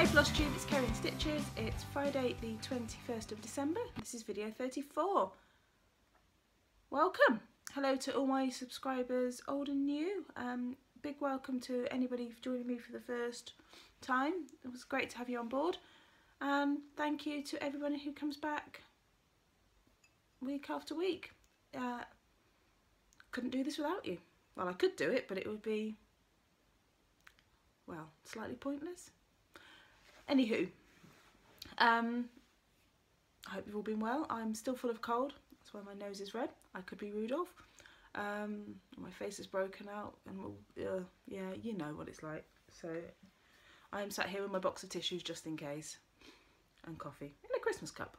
Hi Flosstube, it's Kerry in Stitches. It's Friday the 21st of December. This is video 34. Welcome. Hello to all my subscribers, old and new. Big welcome to anybody joining me for the first time. It was great to have you on board. And thank you to everyone who comes back week after week. Couldn't do this without you. Well, I could do it, but it would be, well, slightly pointless. Anywho, I hope you've all been well. I'm still full of cold. That's why my nose is red. I could be Rudolph. My face is broken out, and yeah, you know what it's like. So I am sat here with my box of tissues just in case, and coffee in a Christmas cup.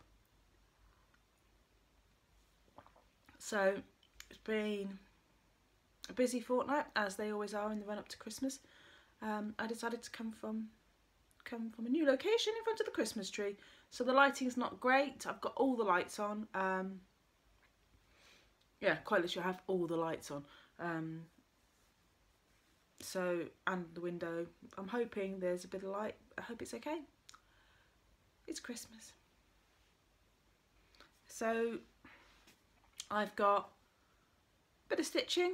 So it's been a busy fortnight, as they always are in the run up to Christmas. I decided to come from a new location in front of the Christmas tree, so the lighting's not great. I've got all the lights on. Yeah, quite literally I have all the lights on. So, and the window, I'm hoping there's a bit of light. I hope it's okay. It's Christmas. So I've got a bit of stitching,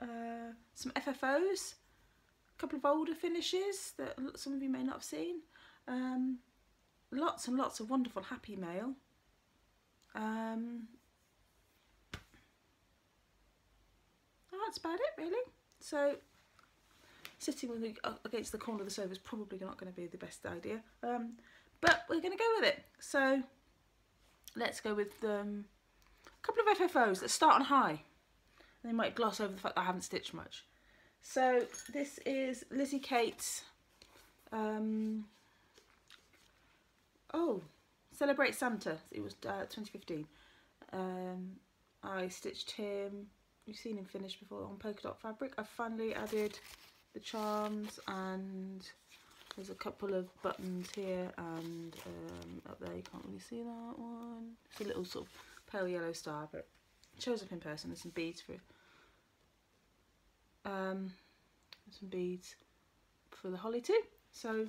some FFOs, a couple of older finishes that some of you may not have seen, lots and lots of wonderful happy mail, that's about it really. So sitting against the corner of the sofa is probably not going to be the best idea, but we're going to go with it. So let's go with a couple of FFOs that start on high, and they might gloss over the fact that I haven't stitched much. So this is Lizzie Kate's Celebrate Santa. It was 2015. I stitched him, you've seen him finished before, on polka dot fabric. I've finally added the charms, and there's a couple of buttons here, and up there you can't really see that one. It's a little sort of pale yellow star, but it shows up in person. There's some beads for the holly too. So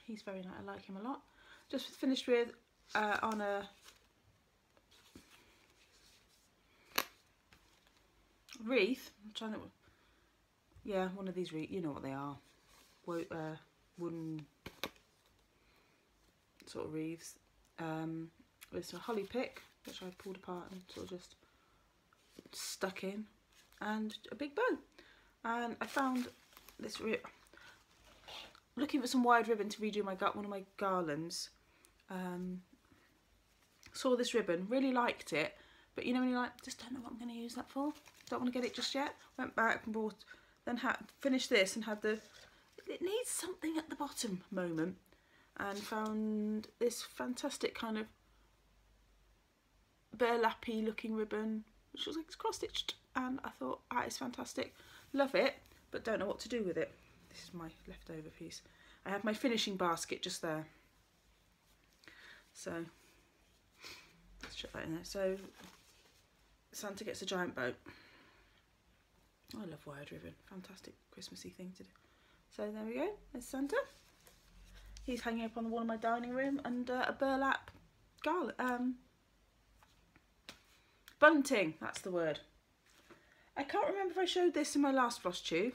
he's very nice. I like him a lot. Just finished with on a wreath. I'm trying to, yeah, one of these wreaths. You know what they are, wooden sort of wreaths. With some holly pick, which I pulled apart and sort of just stuck in, and a big bow. And I found this, looking for some wide ribbon to redo one of my garlands. Saw this ribbon, really liked it, but you know when you're like, just don't know what I'm going to use that for, don't want to get it just yet. Went back and bought, then finished this and had the it needs something at the bottom moment, and found this fantastic kind of burlappy looking ribbon, which was like it's cross stitched, and I thought that is fantastic. Love it, but don't know what to do with it. This is my leftover piece. I have my finishing basket just there, so let's chuck that in there. So Santa gets a giant boat. I love wired ribbon, fantastic Christmassy thing to do. So there we go, there's Santa. He's hanging up on the wall in my dining room under a burlap garland, bunting, that's the word. I can't remember if I showed this in my last Flosstube,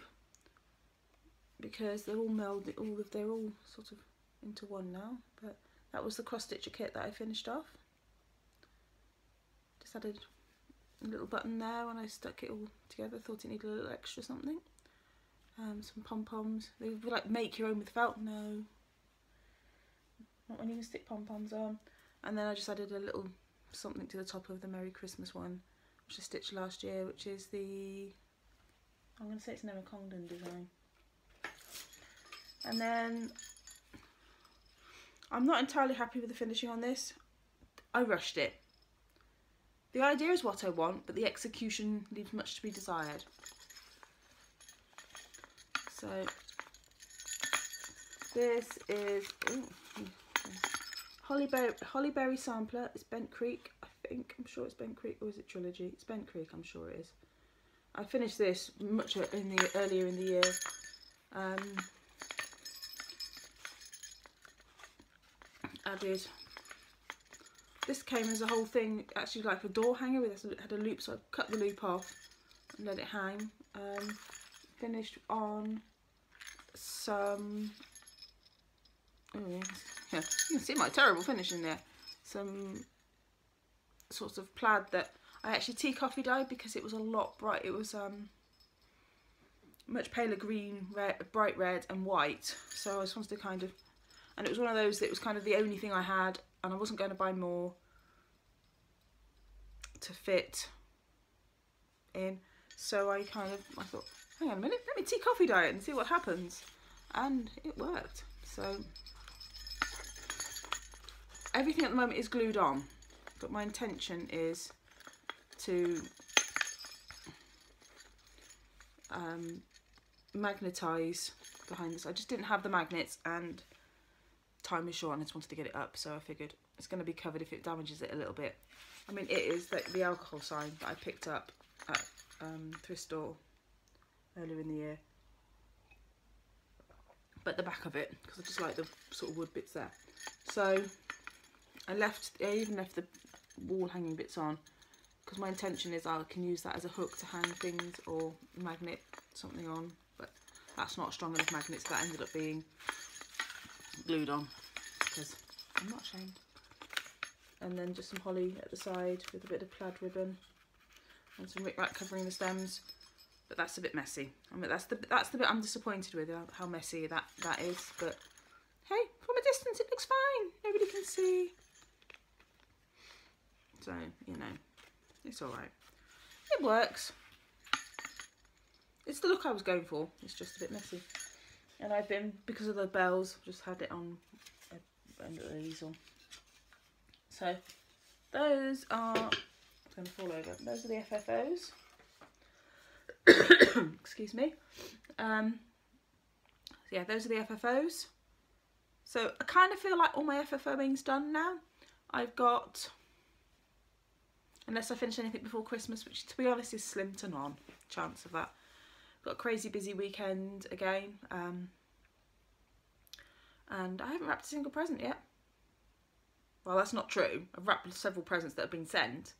because they're all melded, they're all sort of into one now, but that was the cross stitcher kit that I finished off. Just added a little button there when I stuck it all together, thought it needed a little extra something. Some pom-poms. They were like, make your own with felt. No, not when you can stick pom-poms on. And then I just added a little something to the top of the Merry Christmas one, which I stitched last year, which is the, I'm going to say it's an Emma Congdon design. And then I'm not entirely happy with the finishing on this. I rushed it. The idea is what I want, but the execution leaves much to be desired. So this is Hollyberry sampler. It's Bent Creek, I think. I'm sure it's Bent Creek, or is it Trilogy? It's Bent Creek, I'm sure it is. I finished this much earlier in the year. added, this came as a whole thing, actually like a door hanger with it had a loop, so I cut the loop off and let it hang. Finished on some, oh yeah, you can see my terrible finish in there. Some sorts of plaid that I actually tea coffee dyed because it was a lot bright. It was much paler green, red, bright red and white. So I just wanted to kind of, and it was one of those that was kind of the only thing I had, and I wasn't going to buy more to fit in. So I thought, hang on a minute, let me tea coffee dye it and see what happens. And it worked. So everything at the moment is glued on, but my intention is to magnetise behind this. I just didn't have the magnets and time is short and I just wanted to get it up, so I figured it's going to be covered if it damages it a little bit. I mean, it is the alcohol sign that I picked up at thrift store earlier in the year, but the back of it, because I just like the sort of wood bits there. So I even left the wall hanging bits on, because my intention is I can use that as a hook to hang things or magnet something on, but that's not a strong enough magnet, so that ended up being glued on, because I'm not ashamed. And then just some holly at the side with a bit of plaid ribbon and some rickrack covering the stems, but that's a bit messy. I mean, that's the bit I'm disappointed with, how messy that is, but hey, from a distance it looks fine, nobody can see, so you know, it's alright, it works. It's the look I was going for, it's just a bit messy. And I've been, because of the bells, just had it on a little easel. So those are, it's going to fall over, those are the FFOs. Excuse me. Yeah, those are the FFOs. So I kind of feel like all my FFOing's done now. I've got, unless I finish anything before Christmas, which to be honest is slim to none chance of that. Got a crazy busy weekend again, and I haven't wrapped a single present yet. Well, that's not true. I've wrapped several presents that have been sent,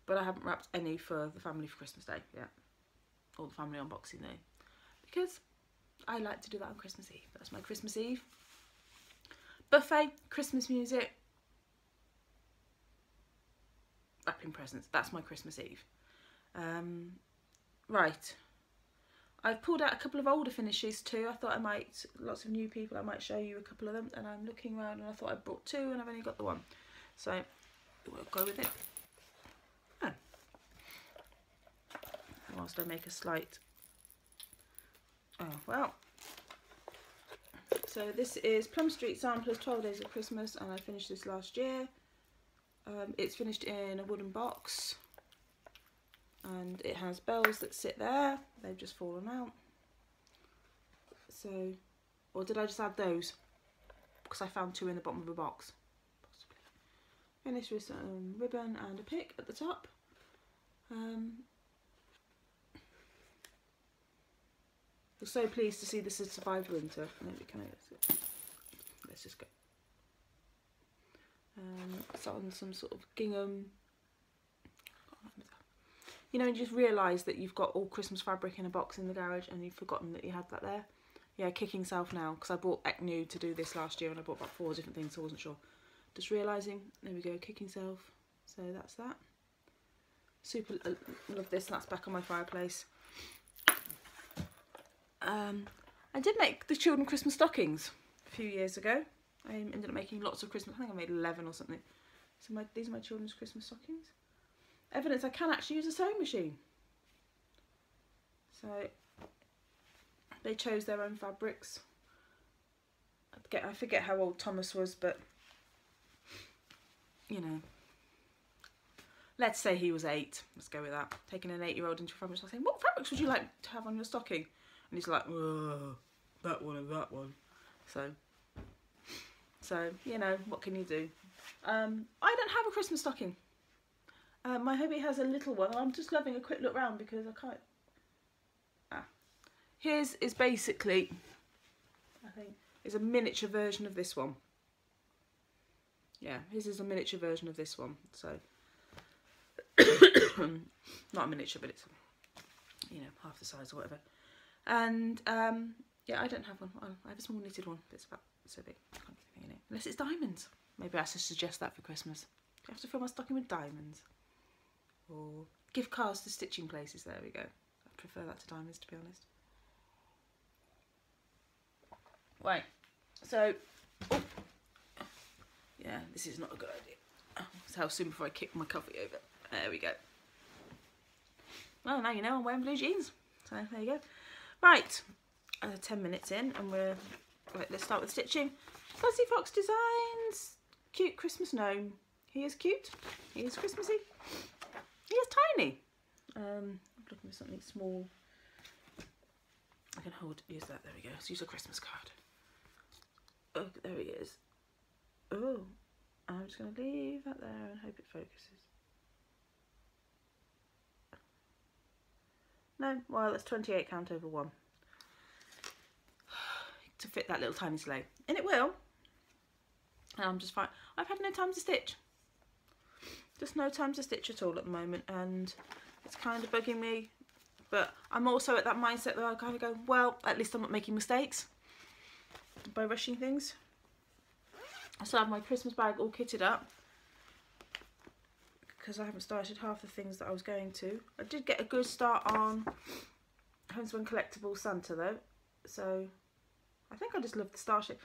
but I haven't wrapped any for the family for Christmas Day yet, or the family on Boxing Day, because I like to do that on Christmas Eve. That's my Christmas Eve. Buffet, Christmas music, wrapping presents. That's my Christmas Eve. Right. I've pulled out a couple of older finishes too. I thought I might, lots of new people, I might show you a couple of them, and I'm looking around and I thought I brought two and I've only got the one. So we'll go with it. Oh. Whilst I make a slight, oh well. So this is Plum Street Samplers 12 Days of Christmas, and I finished this last year. It's finished in a wooden box. And it has bells that sit there, they've just fallen out. So, or did I just add those? Because I found two in the bottom of a box. Possibly. Finished with some ribbon and a pick at the top. I was so pleased to see this has survived winter. Maybe can I, let's just go. It's on some sort of gingham. You know, and you just realise that you've got all Christmas fabric in a box in the garage and you've forgotten that you had that there. Yeah, kicking self now, because I bought New to do this last year and I bought about 4 different things, so I wasn't sure. Just realising, there we go, kicking self. So that's that. Super love this, that's back on my fireplace. I did make the children Christmas stockings a few years ago. I ended up making lots of Christmas, I think I made 11 or something. So these are my children's Christmas stockings. Evidence I can actually use a sewing machine. So they chose their own fabrics. I forget how old Thomas was, but you know, let's say he was 8. Let's go with that. Taking an 8-year-old into a fabric store saying, what fabrics would you like to have on your stocking? And he's like, oh, that one and that one. So you know, what can you do? I don't have a Christmas stocking. My hubby has a little one, and I'm just loving a quick look round because I can't. His is basically, I think, is a miniature version of this one. Yeah, his is a miniature version of this one, so not a miniature, but it's, you know, half the size or whatever. And yeah, I don't have one. I have a small knitted one, but it's about so big. I can't get anything in it unless it's diamonds. Maybe I should suggest that for Christmas. You have to fill my stocking with diamonds, or gift cards to stitching places. There we go. I prefer that to diamonds, to be honest. Right, so oh, yeah, this is not a good idea. So how soon before I kick my coffee over? There we go. Well, now you know I'm wearing blue jeans. So there you go. Right, 10 minutes in, and we're right. Let's start with stitching. Fuzzy Fox Designs, cute Christmas gnome. He is cute. He is Christmassy. He is tiny. I'm looking for something small. I can use that. There we go. Let's use a Christmas card. Oh, there he is. Oh, I'm just going to leave that there and hope it focuses. No, well, that's 28 count over 1 to fit that little tiny sleigh, and it will. And I'm just fine. I've had no time to stitch. Just no time to stitch at all at the moment, and it's kind of bugging me. But I'm also at that mindset that I kind of go, well, at least I'm not making mistakes by rushing things. I still have my Christmas bag all kitted up because I haven't started half the things that I was going to. I did get a good start on Homespun Collectible Santa though, so I think I just love the starship.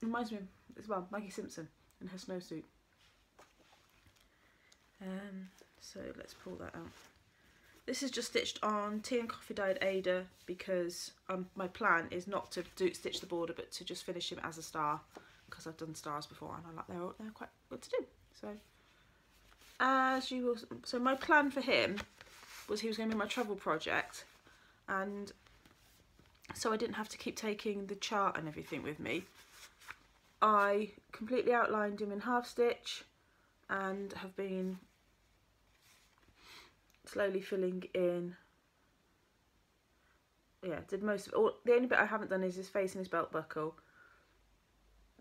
Reminds me as well, Maggie Simpson in her snowsuit. So let's pull that out. This is just stitched on tea and coffee dyed Ada because my plan is not to stitch the border, but to just finish him as a star, because I've done stars before and I like they're quite good to do. So as you will, so my plan for him was he was going to be my travel project, and so I didn't have to keep taking the chart and everything with me. I completely outlined him in half stitch and have been slowly filling in. Yeah, did most of all. The only bit I haven't done is his face and his belt buckle,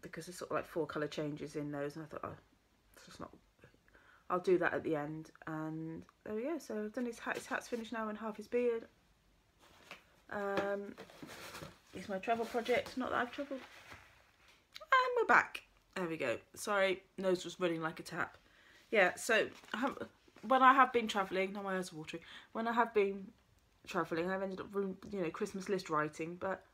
because there's sort of like 4 colour changes in those, and I thought, oh, it's just not. I'll do that at the end. And there we go. So I've done his hat. His hat's finished now, and half his beard. It's my travel project. Not that I've travelled. And we're back. There we go. Sorry, nose was running like a tap. Yeah. So when I have been travelling, now my eyes are watering. When I have been travelling, I've ended up, you know, Christmas list writing. But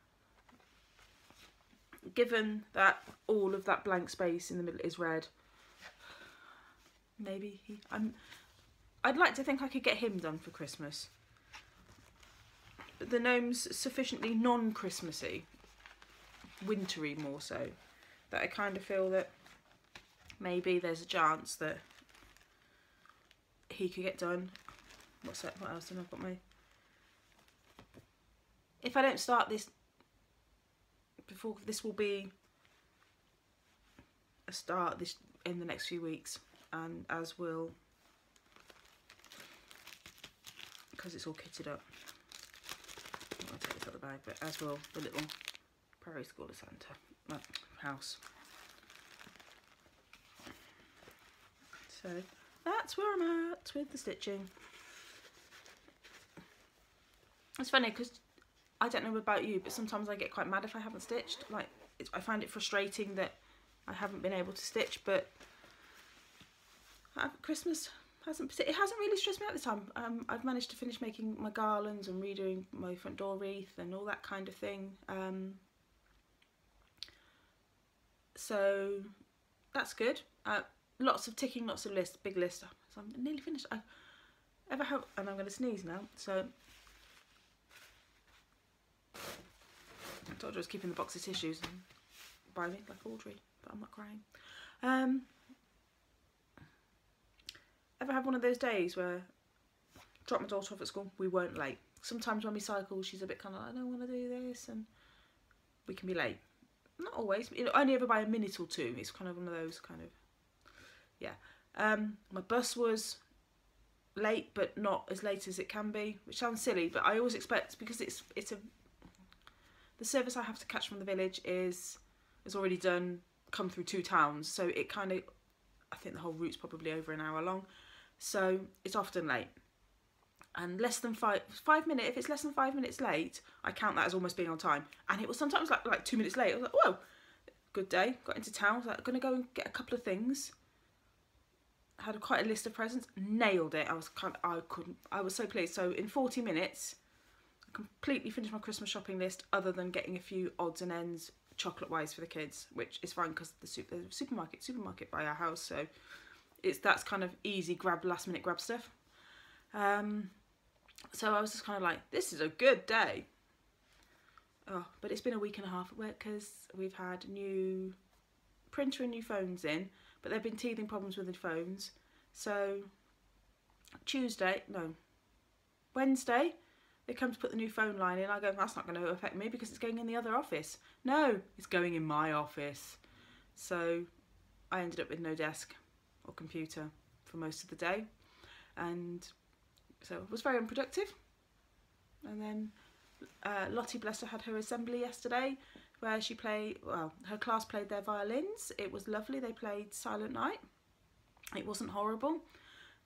given that all of that blank space in the middle is red, maybe I'd like to think I could get him done for Christmas. But the gnome's sufficiently non-Christmassy, wintry more so, that I kind of feel that maybe there's a chance that he could get done. What's that? What else have I got? If I don't start this before, this will be a start in the next few weeks, and as will, because it's all kitted up. I'll take this out of the bag, but as will the little Prairie School of Santa house. So that's where I'm at with the stitching. It's funny because I don't know about you, but sometimes I get quite mad if I haven't stitched. Like, I find it frustrating that I haven't been able to stitch, but Christmas hasn't really stressed me out this time. I've managed to finish making my garlands and redoing my front door wreath and all that kind of thing. So that's good. Lots of ticking, lots of lists, big list. So I'm nearly finished. And I'm going to sneeze now. So I told you I was keeping the box of tissues by me like Audrey, but I'm not crying. Ever have one of those days where drop my daughter off at school, we weren't late? Sometimes when we cycle, she's a bit kind of like, I don't want to do this, and we can be late. Not always, but, you know, only ever by a minute or two. It's kind of one of those kind of, yeah. My bus was late, but not as late as it can be, which sounds silly, but I always expect, because the service I have to catch from the village is already done come through 2 towns, so it kind of, I think the whole route's probably over an hour long, so it's often late. And less than 5 minutes, if it's less than 5 minutes late, I count that as almost being on time. And it was sometimes like 2 minutes late. I was like, whoa, good day. Got into town. I was like, I'm going to go and get a couple of things. Had quite a list of presents. Nailed it. I was so pleased. So in 40 minutes, I completely finished my Christmas shopping list, other than getting a few odds and ends chocolate-wise for the kids, which is fine because the supermarket by our house. So that's kind of easy last-minute grab stuff. So I was just kind of like, this is a good day. Oh, but it's been a week and a half at work because we've had new printer and new phones in, but there have been teething problems with the phones. So Wednesday, they come to put the new phone line in. I go, that's not going to affect me because it's going in the other office. No, it's going in my office. So I ended up with no desk or computer for most of the day. And so it was very unproductive. And then Lottie, bless her, had her assembly yesterday where her class played their violins. It was lovely. They played Silent Night. It wasn't horrible,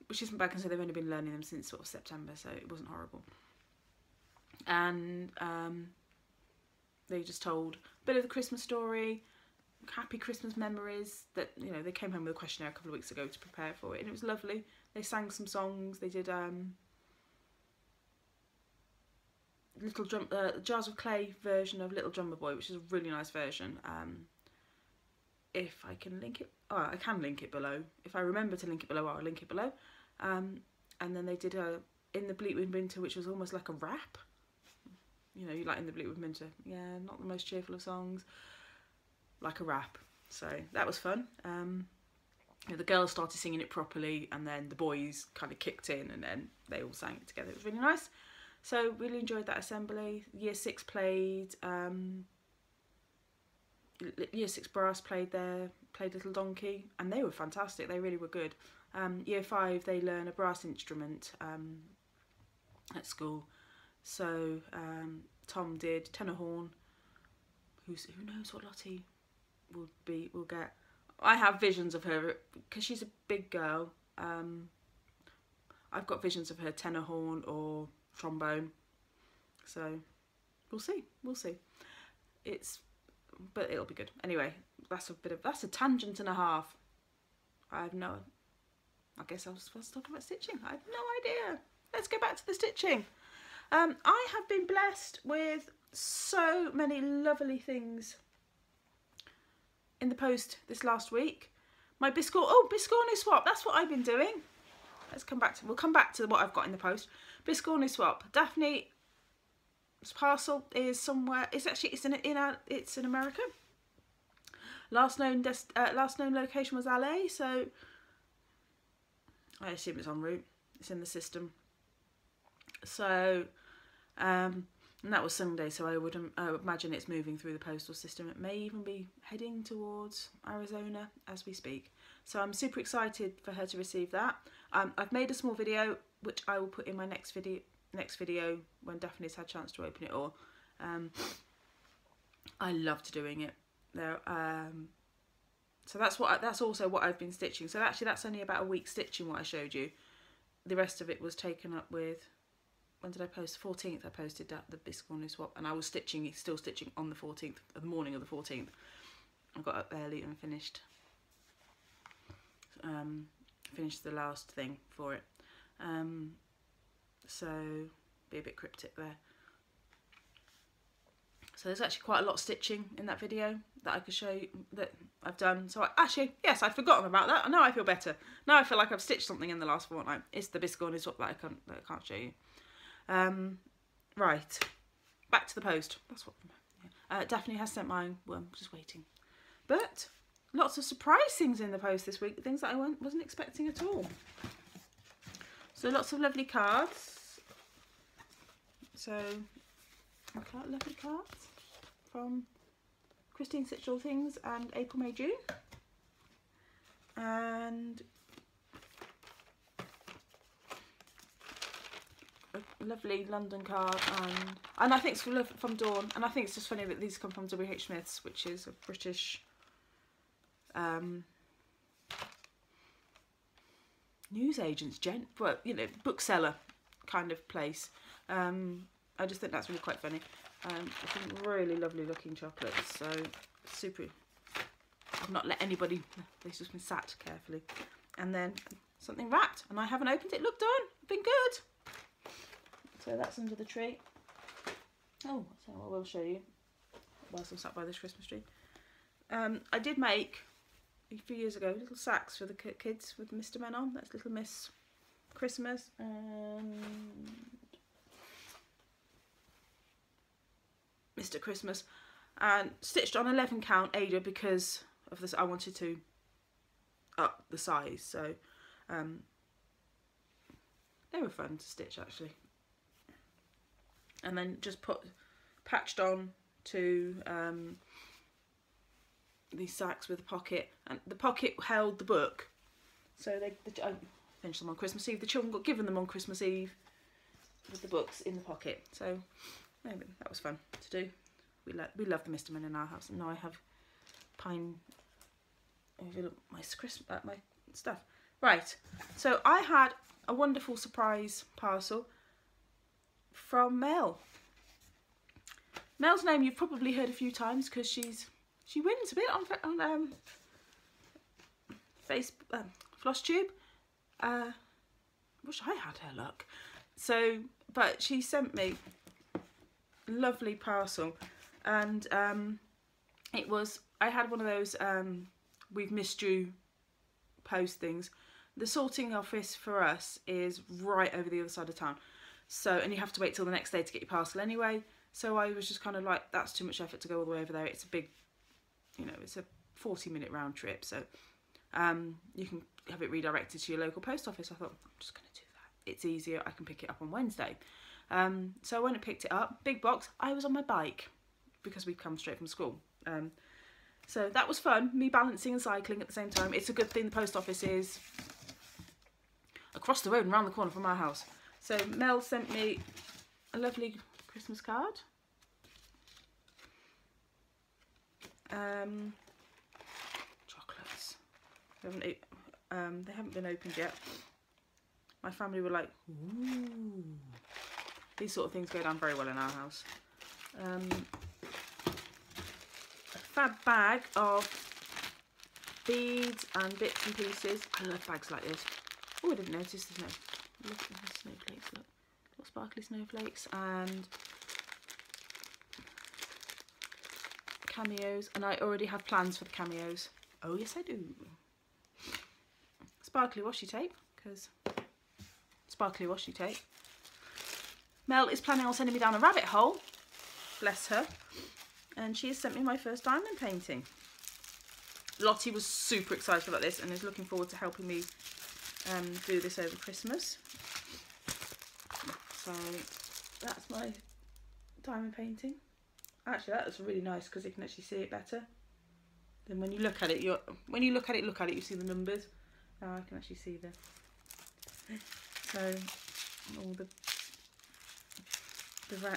which isn't bad considering they've only been learning them since sort of September, so it wasn't horrible. And they just told a bit of the Christmas story, happy Christmas memories that, you know, they came home with a questionnaire a couple of weeks ago to prepare for it, and it was lovely. They sang some songs. They did Jars of Clay version of Little Drummer Boy, which is a really nice version. If I can link it, I can link it below. If I remember to link it below, I'll link it below. And then they did In the Bleak Winter, which was almost like a rap. You know, you like In the Bleak Winter. Yeah, not the most cheerful of songs, like a rap. So that was fun. The girls started singing it properly, and then the boys kind of kicked in, and then they all sang it together. It was really nice. So really enjoyed that assembly. Year 6 played. Year 6 brass played Little Donkey, and they were fantastic. They really were good. Year 5 they learn a brass instrument at school. So Tom did tenor horn. Who knows what Lottie will get. I have visions of her because she's a big girl. I've got visions of her tenor horn or trombone. So we'll see. But it'll be good. Anyway, that's a tangent and a half. I guess I was supposed to talk about stitching. I have no idea. Let's go back to the stitching. I have been blessed with so many lovely things in the post this last week. My Biscornu swap, that's what I've been doing. We'll come back to what I've got in the post. Biscornu swap. Daphne's parcel is somewhere. It's in America. Last known location was LA, so I assume it's en route. It's in the system. So, and that was Sunday, so I would imagine it's moving through the postal system. It may even be heading towards Arizona as we speak. So I'm super excited for her to receive that. I've made a small video, which I will put in my next video when Daphne's had a chance to open it all. I loved doing it. So that's also what I've been stitching. So actually that's only about a week stitching what I showed you. The rest of it was taken up with, when did I post? 14th I posted the Biscornu swap, and I was still stitching on the 14th, the morning of the 14th. I got up early and finished the last thing for it. So be a bit cryptic there. So there's actually quite a lot of stitching in that video that I could show you that I've done. So yes, I'd forgotten about that. Now I feel better. Now I feel like I've stitched something in the last fortnight. It's the Biscornu swap that I can't show you. Right, back to the post. That's what Daphne has sent mine. Well, I'm just waiting. But lots of surprise things in the post this week. Things that I wasn't expecting at all. So lots of lovely cards. So lovely cards from Christine Stitched All Things and April, May, June. And a lovely London card, and I think it's from Dawn, and I think it's just funny that these come from WH Smith's, which is a British newsagents, well, you know, bookseller kind of place. I just think that's really quite funny. Some really lovely looking chocolates, so super. I've not let anybody, they've just been sat carefully. And then something wrapped, and I haven't opened it. Look, done, been good. So that's under the tree. Oh, so I will show you whilst I'm sat by this Christmas tree. I did make, a few years ago, little sacks for the kids with Mr. Men on. That's Little Miss Christmas and Mr. Christmas, and stitched on 11 count Ada because of this. I wanted to up the size, so they were fun to stitch actually. And then just patched on to these sacks with a pocket, and the pocket held the book. So I finished them on Christmas Eve. The children got given them on Christmas Eve with the books in the pocket. So maybe that was fun to do. We love the Mr. Men in our house, and now I have pine. My stuff. Right. So I had a wonderful surprise parcel from Mel. Mel's name you've probably heard a few times because she wins a bit on Facebook, Flosstube. Wish I had her luck. So, but she sent me a lovely parcel, and it was, I had one of those we've missed you post things. The sorting office for us is right over the other side of town. So, and you have to wait till the next day to get your parcel anyway. So I was just kind of like, that's too much effort to go all the way over there. It's a big, you know, it's a 40-minute round trip. So you can have it redirected to your local post office. I thought, I'm just going to do that. It's easier. I can pick it up on Wednesday. So I went and picked it up. Big box. I was on my bike because we'd come straight from school. So that was fun. Me balancing and cycling at the same time. It's a good thing the post office is across the road and around the corner from our house. So Mel sent me a lovely Christmas card. Chocolates. They haven't been opened yet. My family were like, ooh. These sort of things go down very well in our house. A fab bag of beads and bits and pieces. I love bags like this. Oh, I didn't notice there's no. Look at the snowflakes, look. Little sparkly snowflakes and cameos. And I already have plans for the cameos. Oh, yes, I do. Sparkly washi tape, because sparkly washi tape. Mel is planning on sending me down a rabbit hole. Bless her. And she has sent me my first diamond painting. Lottie was super excited about this and is looking forward to helping me do this over Christmas. So that's my diamond painting. Actually, that was really nice because you can actually see it better. Then when you look at it, you see the numbers. Now I can actually see the all the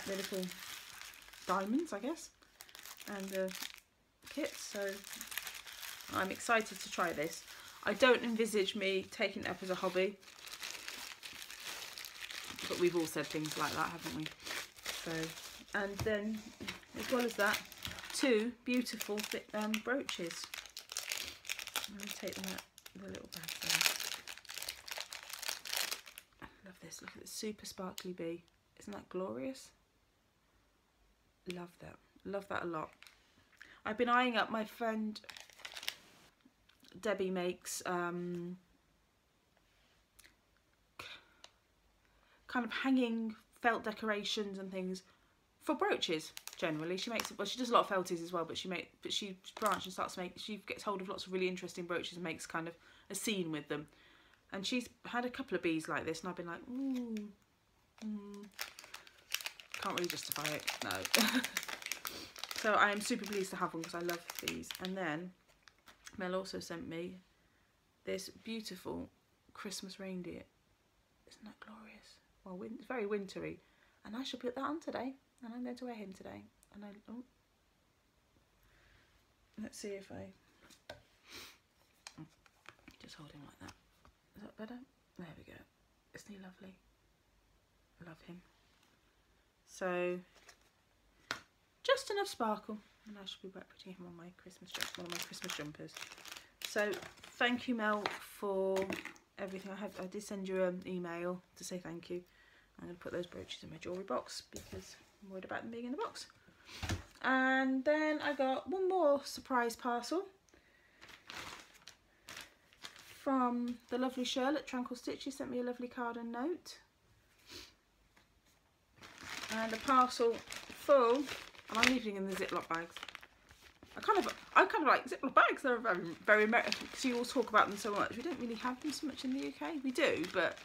little diamonds, I guess, and the kits. So I'm excited to try this. I don't envisage me taking it up as a hobby, but we've all said things like that, haven't we? So, and then as well as that, 2 beautiful brooches. I'm going to take them out of the little bag there. I love this. Look at this super sparkly bee. Isn't that glorious? Love that. Love that a lot. I've been eyeing up my friend Debbie makes kind of hanging felt decorations and things for brooches. Generally, she makes, well, she does a lot of felties as well, but she branches and starts to make. She gets hold of lots of really interesting brooches and makes kind of a scene with them. And she's had a couple of bees like this, and I've been like, can't really justify it, no. So I am super pleased to have one because I love these. And then Mel also sent me this beautiful Christmas reindeer. Isn't that glorious? Well, it's very wintry, and I shall put that on today, and I'm going to wear him today. And let's see if I Just hold him like that. Is that better? There we go. Isn't he lovely? I love him. So just enough sparkle, and I should be putting him on my one of my Christmas jumpers. So thank you, Mel, for everything. I did send you an email to say thank you. I'm going to put those brooches in my jewellery box because I'm worried about them being in the box. And then I got one more surprise parcel from the lovely Charlotte, Tranquil Stitch. She sent me a lovely card and note. And a parcel full, and I'm leaving in the Ziploc bags. I kind of like Ziploc bags. They're very American, because you all talk about them so much. We don't really have them so much in the UK. We do, but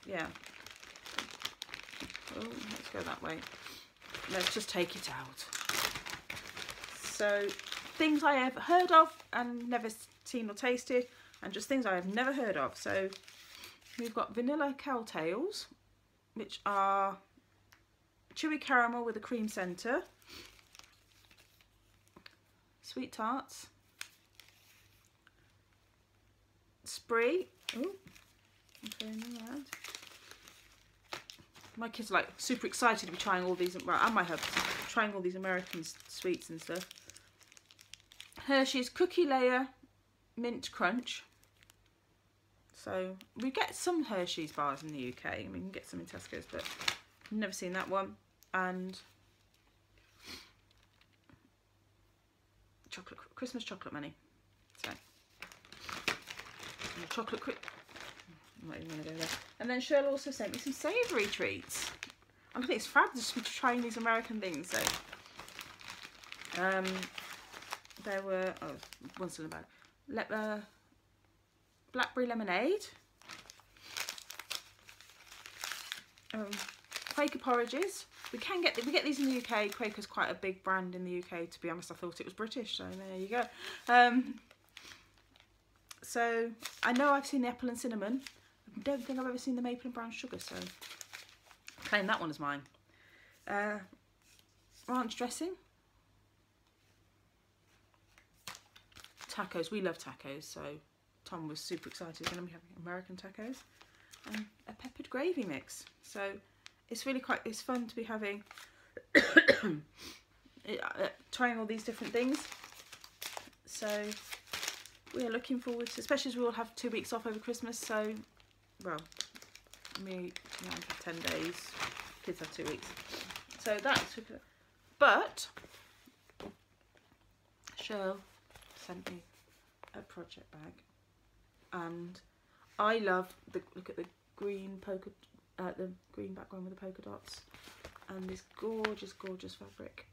yeah. Oh, let's go that way. Let's just take it out. So things I have heard of and never seen or tasted, and just things I have never heard of. So we've got vanilla cowtails, which are chewy caramel with a cream centre, sweet tarts, spree. Ooh, my kids are like super excited to be trying all these, well, and my hubs trying all these American sweets and stuff. Hershey's cookie layer mint crunch. So we get some Hershey's bars in the UK, and we can get some in Tesco's, but I've never seen that one. And Christmas chocolate money. So and chocolate quick. I'm not even going to go there. And then Shirley also sent me some savoury treats. And I think it's fabulous to be trying these American things. So there were one still in the bag. Blackberry lemonade. Quaker porridges. We get these in the UK. Quaker's quite a big brand in the UK. To be honest, I thought it was British, so there you go. So I know I've seen the apple and cinnamon. I don't think I've ever seen the maple and brown sugar, so I claim that one as mine. Ranch dressing. Tacos. We love tacos, so Tom was super excited. We're going to be having American tacos. And a peppered gravy mix. So it's really it's fun to be having, trying all these different things. So we are looking forward to, especially as we all have 2 weeks off over Christmas. So, well, me, I have 10 days, kids have 2 weeks. So that's super. But Cheryl sent me a project bag, and I love look at the green the green background with the polka dots, and this gorgeous fabric.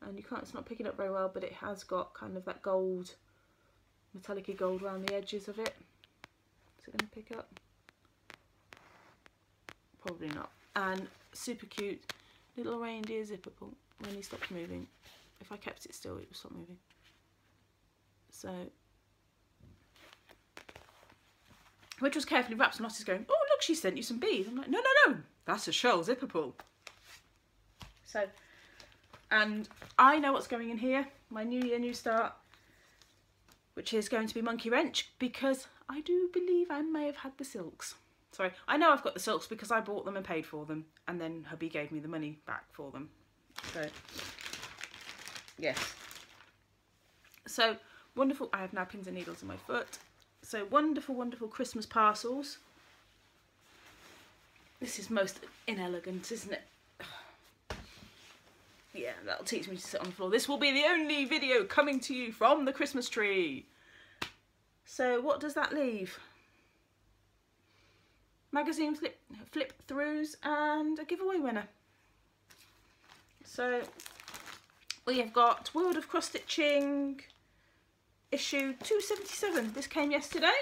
And it's not picking up very well, but it has got kind of that gold, metallic gold around the edges of it. Is it going to pick up? Probably not. And super cute little reindeer zipper pull when he stops moving. If I kept it still, it would stop moving. So, which was carefully wrapped, and Lottie's going, oh look, she sent you some beads. I'm like, no, that's a shell zipper pull. So, and I know what's going in here, my new year, new start, which is going to be monkey wrench, because I do believe I may have had the silks. Sorry, I know I've got the silks because I bought them and paid for them, and then hubby gave me the money back for them. So, yes. So, wonderful. I have now pins and needles in my foot. So, wonderful, wonderful Christmas parcels. This is most inelegant, isn't it? Yeah, that'll teach me to sit on the floor. This will be the only video coming to you from the Christmas tree. So, what does that leave? Magazine flip throughs and a giveaway winner. So we have got World of Cross Stitching issue 277. This came yesterday,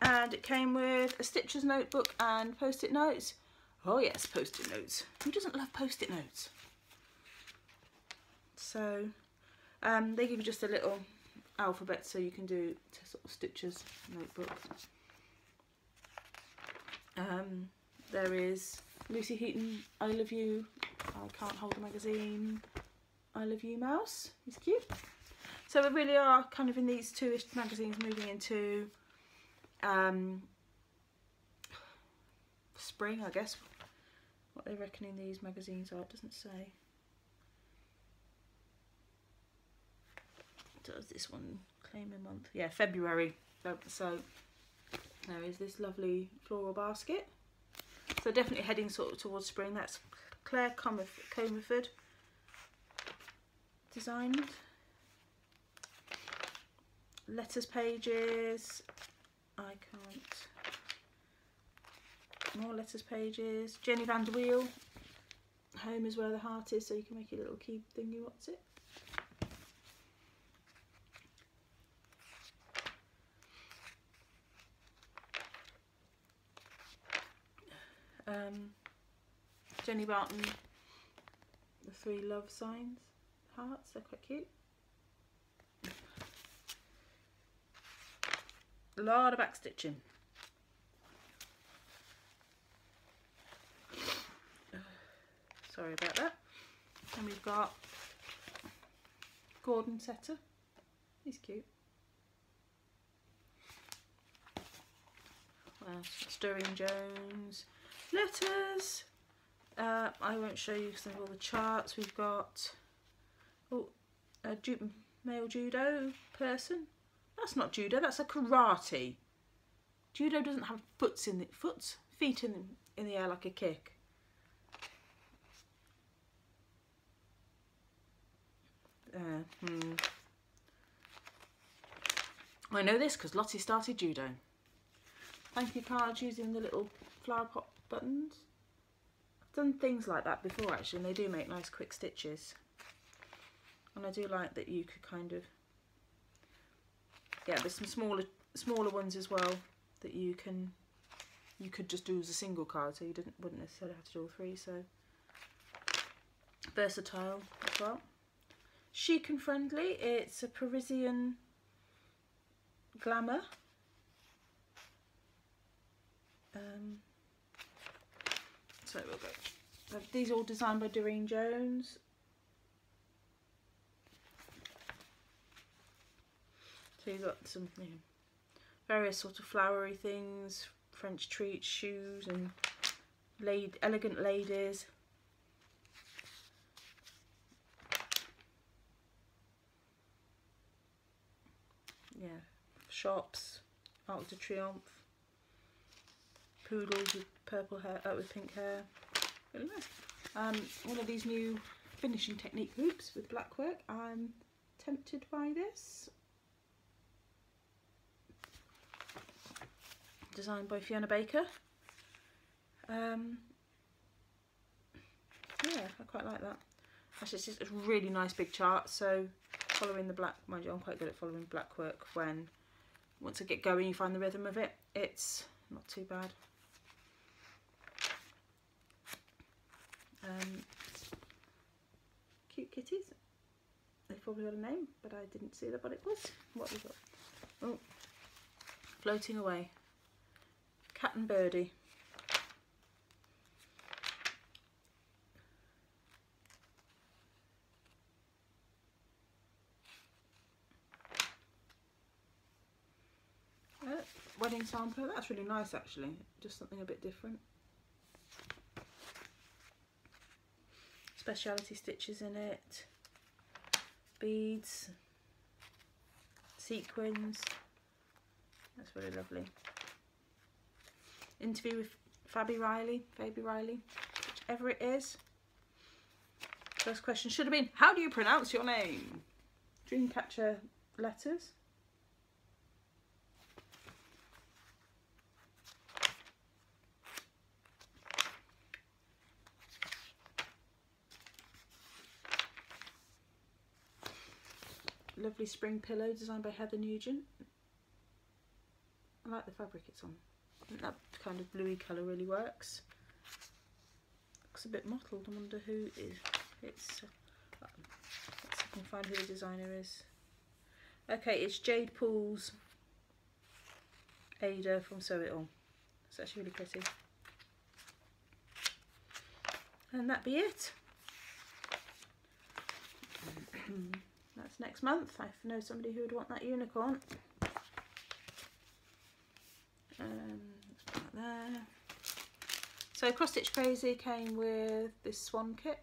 and it came with a stitcher's notebook and post-it notes. Oh yes, post-it notes. Who doesn't love post-it notes? So they give you just a little alphabet so you can do sort of stitcher's notebook. There is Lucy Heaton, I Love You, I Can't Hold a Magazine, I Love You Mouse, he's cute. So we really are kind of in these two-ish magazines moving into spring, I guess. What they're reckoning these magazines are, it doesn't say. Does this one claim a month? Yeah, February. So there is this lovely floral basket. So definitely heading sort of towards spring. That's Claire Comerford designed. Letters pages. I can't. More letters pages. Jenny Van der Weel. Home is where the heart is, so you can make your little key thingy. What's it? Jenny Barton, the 3 love signs, hearts, they're quite cute. A lot of back stitching. Sorry about that. And we've got Gordon Setter, he's cute. Stirring Jones, letters. I won't show you some of all the charts. We've got a male judo person. That's not judo. That's a karate. Judo doesn't have feet in the air like a kick. I know this because Lottie started judo. Thank you cards using the little flower pot buttons. I've done things like that before actually, and they do make nice quick stitches. And I do like that you could kind of, yeah, there's some smaller ones as well that you could just do as a single card, so you wouldn't necessarily have to do all 3. So versatile as well. Chic and friendly. It's a Parisian glamour. So we'll go. These are all designed by Doreen Jones. So you've got some various sort of flowery things, French treats, shoes, and elegant ladies. Yeah, shops, Arc de Triomphe. Poodles with purple hair, with pink hair. Really nice. One of these new finishing technique hoops with black work. I'm tempted by this. Designed by Fiona Baker. Yeah, I quite like that. Actually, it's just a really nice big chart. So following the black, mind you, I'm quite good at following black work. Once I get going, you find the rhythm of it. It's not too bad. Cute kitties. They've probably got a name, but I didn't see that what it was. What we got? Oh, floating away. Cat and Birdie. Wedding sampler. That's really nice actually. Just something a bit different. Speciality stitches in it, beads, sequins. That's really lovely. Interview with Fabi Riley, whichever it is. First question should have been, how do you pronounce your name? Dreamcatcher letters. Lovely spring pillow designed by Heather Nugent. I like the fabric it's on. I think that kind of bluey colour really works. Looks a bit mottled. I wonder who it's. Let's see if I can find who the designer is. Okay, it's Jade Poole's Ada from Sew It All. It's actually really pretty. And that be it. That's next month. I know somebody who would want that unicorn. Let's put that there. So Cross Stitch Crazy came with this swan kit.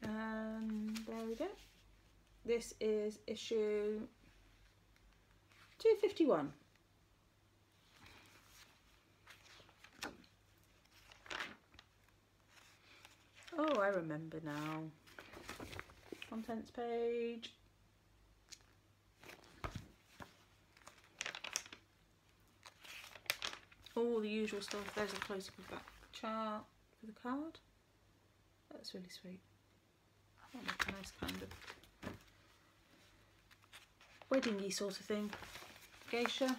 And there we go. This is issue 251. Oh, I remember now. Contents page. All the usual stuff. There's a close-up of that chart for the card. That's really sweet. That looks a nice kind of wedding-y sort of thing. Geisha.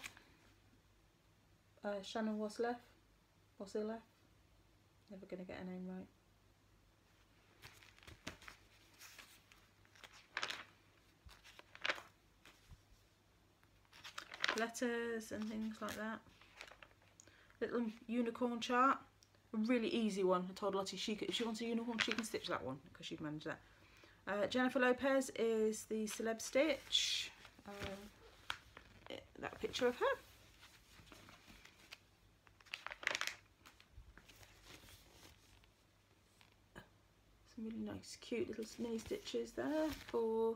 Shannon Wasilef. Never going to get her name right. Letters and things like that. Little unicorn chart. A really easy one. I told Lottie if she wants a unicorn, she can stitch that one because she'd manage that. Jennifer Lopez is the celeb stitch. That picture of her. Some really nice, cute little mini stitches there for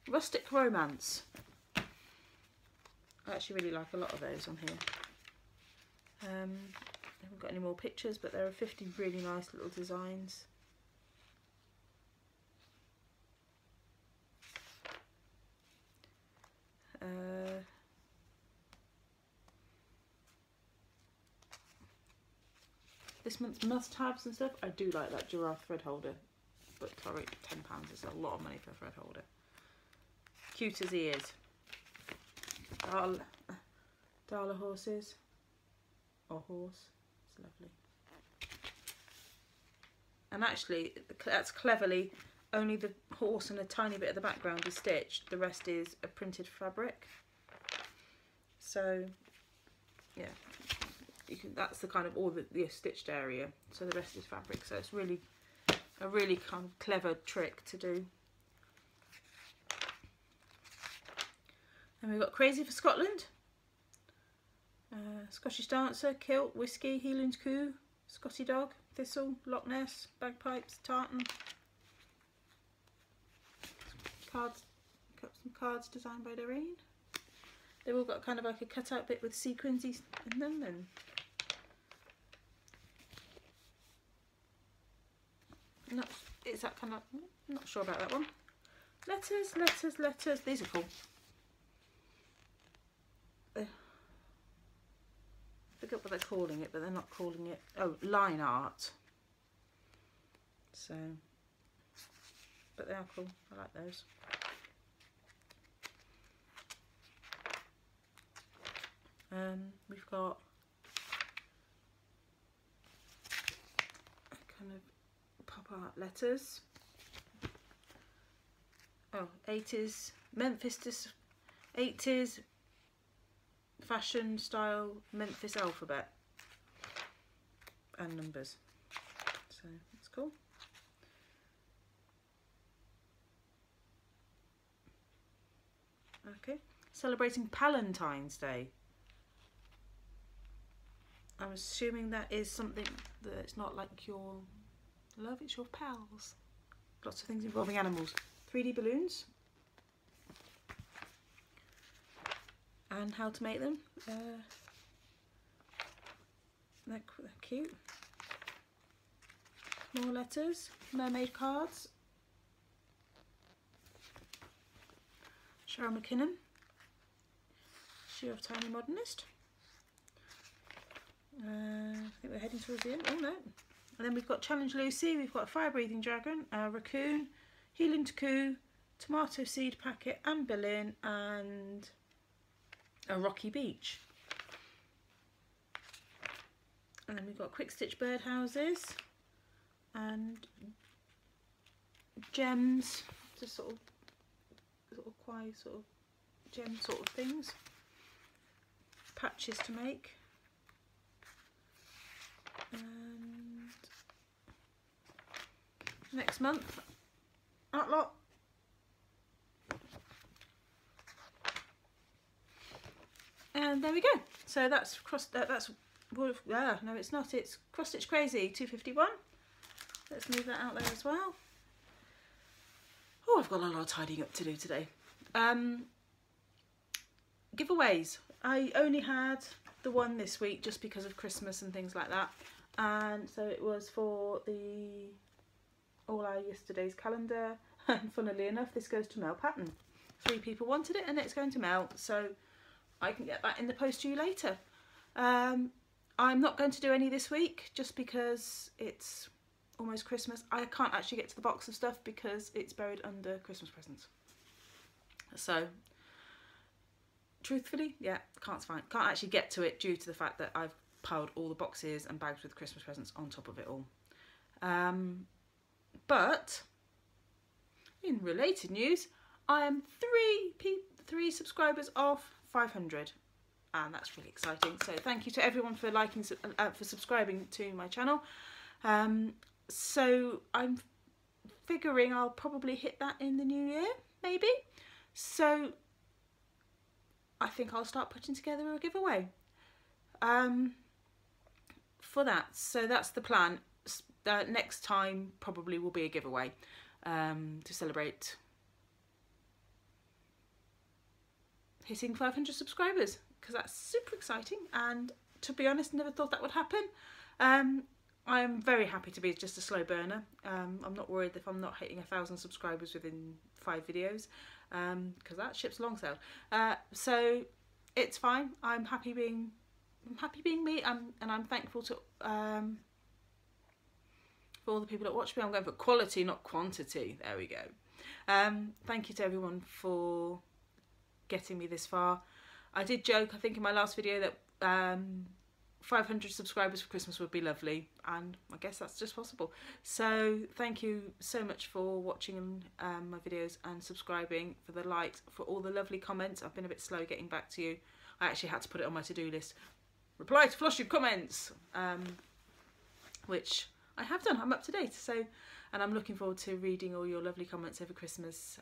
Rustic Romance. I actually really like a lot of those on here. I haven't got any more pictures, but there are 50 really nice little designs. This month's must-haves and stuff. I do like that giraffe thread holder, but sorry, £10 is a lot of money for a thread holder. Cute as he is. Darla horses, or horse, it's lovely. And actually, that's cleverly, only the horse and a tiny bit of the background is stitched, the rest is a printed fabric. So, yeah, you can, that's the kind of all the stitched area, so the rest is fabric, so it's really a really kind of clever trick to do. And we've got Crazy for Scotland, Scottish Dancer, Kilt, Whiskey, Heelands Coo, Scotty Dog, Thistle, Loch Ness, Bagpipes, Tartan. Cards, got some cards designed by Doreen. They've all got kind of like a cutout bit with sequins in them, and it's that kind of, I'm not sure about that one. Letters, letters, letters. These are cool. I forget what they're calling it, but they're not calling it, oh, line art. So, but they are cool. I like those. We've got kind of pop art letters. Oh, 80s, Memphis, 80s fashion style Memphis alphabet and numbers. So that's cool. Okay, celebrating Palentine's Day. I'm assuming that is something that it's not like your love, it's your pals. Lots of things involving animals. 3D balloons. And how to make them. They're cute. More letters. Mermaid cards. Cheryl McKinnon. She of Tiny Modernist. I think we're heading towards the end. Oh no. And then we've got Challenge Lucy, we've got a Fire Breathing Dragon, a Raccoon, Heeland Coo, Tomato Seed Packet, Anne Boleyn, and a Rocky Beach. And then we've got Quick Stitch Birdhouses and gems, just sort of gem sort of things. Patches to make. And next month that lot. And there we go. So that's no, it's not. It's Cross Stitch Crazy 251. Let's move that out there as well. Oh, I've got a lot of tidying up to do today. Giveaways. I only had the one this week just because of Christmas and things like that. And so it was for the All Our Yesterday's calendar. And funnily enough, this goes to Mel Patton. 3 people wanted it and it's going to Mel. So I can get that in the post to you later. I'm not going to do any this week just because it's almost Christmas. I can't actually get to the box of stuff because it's buried under Christmas presents. So truthfully, yeah, can't actually get to it due to the fact that I've piled all the boxes and bags with Christmas presents on top of it all. But in related news, I am 3 subscribers off 500, and that's really exciting. So thank you to everyone for liking, for subscribing to my channel. So I'm figuring I'll probably hit that in the new year, maybe. So I think I'll start putting together a giveaway for that. So that's the plan. Next time probably will be a giveaway to celebrate hitting 500 subscribers, because that's super exciting, and to be honest, never thought that would happen. I am very happy to be just a slow burner. I'm not worried if I'm not hitting 1,000 subscribers within 5 videos, because that ship's long sailed. So it's fine. I'm happy being me, and I'm thankful to for all the people that watch me. I'm going for quality, not quantity. There we go. Thank you to everyone for getting me this far. I did joke, I think in my last video, that 500 subscribers for Christmas would be lovely, and I guess that's just possible. So thank you so much for watching my videos and subscribing, for the likes, for all the lovely comments. I've been a bit slow getting back to you. I actually had to put it on my to-do list. Reply to Flosstube comments, which I have done. I'm up to date. So, and I'm looking forward to reading all your lovely comments over Christmas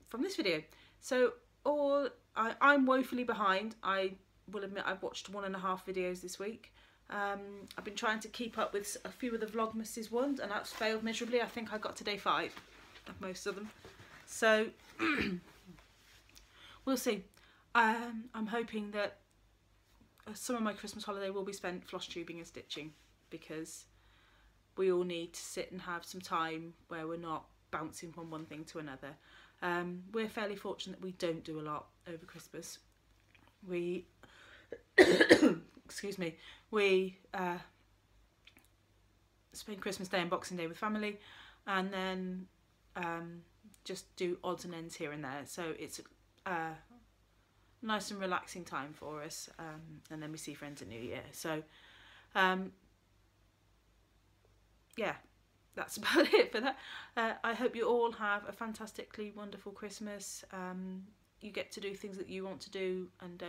from this video. So I'm woefully behind. I will admit I've watched 1.5 videos this week. I've been trying to keep up with a few of the Vlogmas's ones, and that's failed miserably. I think I got to day 5 of most of them. So we'll see. I'm hoping that some of my Christmas holiday will be spent floss tubing and stitching, because we all need to sit and have some time where we're not bouncing from one thing to another. We're fairly fortunate that we don't do a lot over Christmas. We excuse me, we spend Christmas Day and Boxing Day with family, and then just do odds and ends here and there. So it's nice and relaxing time for us, and then we see friends at New Year. So yeah, that's about it for that. I hope you all have a fantastically wonderful Christmas. You get to do things that you want to do, and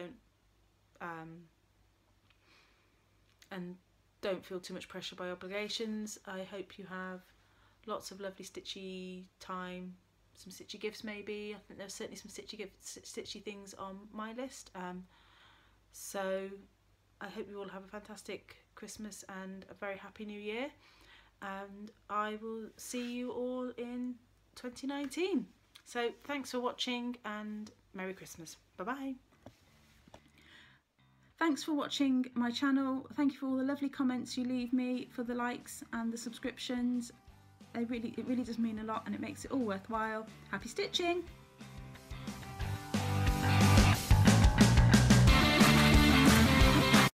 don't feel too much pressure by obligations. I hope you have lots of lovely stitchy time, some stitchy gifts maybe. I think there's certainly some stitchy things on my list. So I hope you all have a fantastic Christmas and a very happy New Year. And I will see you all in 2019. So thanks for watching, and Merry Christmas. Bye bye. Thanks for watching my channel. Thank you for all the lovely comments you leave me, for the likes and the subscriptions. It really does mean a lot, and it makes it all worthwhile. Happy stitching!